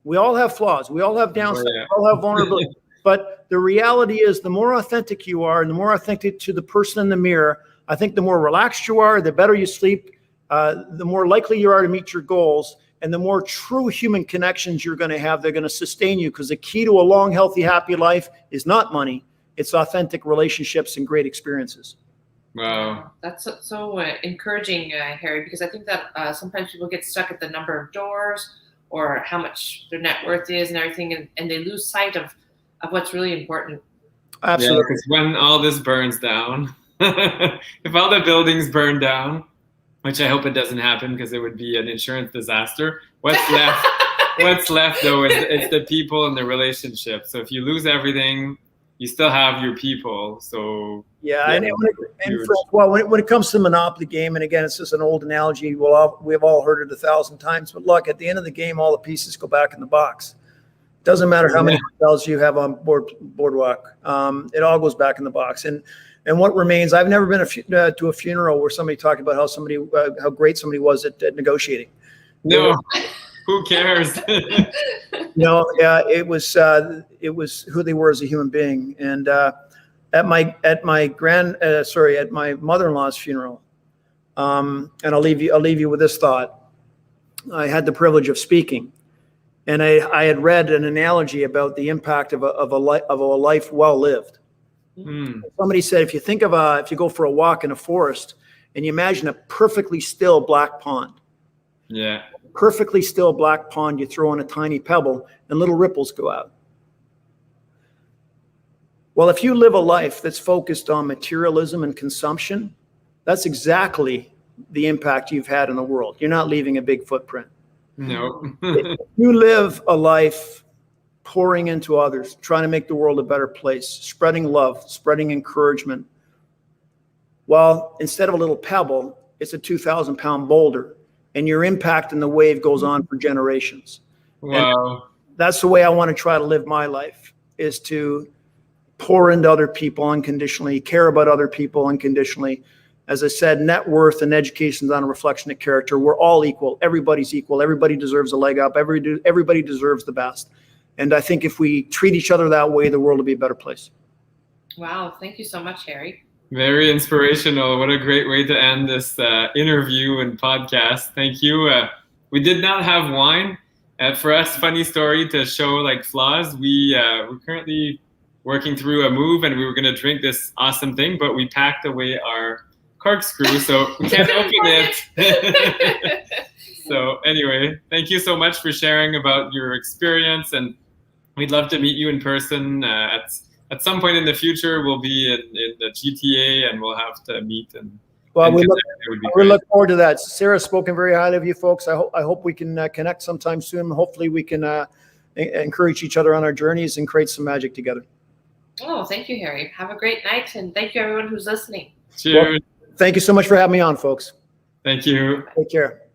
we all have flaws, we all have downsides, we all have vulnerability. But the reality is, the more authentic you are and the more authentic to the person in the mirror, I think the more relaxed you are, the better you sleep, the more likely you are to meet your goals, and the more true human connections you're going to have. They're going to sustain you, because the key to a long, healthy, happy life is not money. It's authentic relationships and great experiences. Wow. That's so encouraging, Harry, because I think that sometimes people get stuck at the number of doors or how much their net worth is and everything, and they lose sight of what's really important. Absolutely. Yeah, because when all this burns down, if all the buildings burn down, which I hope it doesn't happen because it would be an insurance disaster, what's left? What's left though is it's the people and the relationships. So if you lose everything, you still have your people. So yeah, and when it comes to the Monopoly game, and again, it's just an old analogy. We've all heard it 1,000 times. But look, at the end of the game, all the pieces go back in the box. It doesn't matter how many hotels you have on Boardwalk. It all goes back in the box. And what remains? I've never been to a funeral where somebody talked about how great somebody was at negotiating. No. Who cares? No, yeah, it was who they were as a human being. And at my mother-in-law's funeral, and I'll leave you with this thought. I had the privilege of speaking, and I had read an analogy about the impact of a life well lived. Mm. Somebody said, if you go for a walk in a forest and you imagine a perfectly still black pond. Yeah. Perfectly still black pond, you throw in a tiny pebble and little ripples go out. Well, if you live a life that's focused on materialism and consumption, that's exactly the impact you've had in the world. You're not leaving a big footprint. No. If you live a life pouring into others, trying to make the world a better place, spreading love, spreading encouragement, well, instead of a little pebble, it's a 2,000-pound boulder, and your impact in the wave goes on for generations. Wow. And that's the way I want to try to live my life, is to pour into other people unconditionally, care about other people unconditionally. As I said, net worth and education is not a reflection of character. We're all equal. Everybody's equal. Everybody deserves a leg up. Everybody deserves the best. And I think if we treat each other that way, the world will be a better place. Wow. Thank you so much, Harry. Very inspirational. What a great way to end this interview and podcast. Thank you. We did not have wine. For us, funny story to show like flaws. We're currently working through a move, and we were going to drink this awesome thing, but we packed away our corkscrew, so we can't open it. So anyway, thank you so much for sharing about your experience, and we'd love to meet you in person at some point in the future. We'll be in the GTA, and we'll have to meet. And well, we look forward to that. Sarah's spoken very highly of you folks. I hope we can connect sometime soon. Hopefully we can encourage each other on our journeys and create some magic together. Oh, thank you, Harry. Have a great night, and thank you everyone who's listening. Cheers. Well, thank you so much for having me on, folks. Thank you. Take care.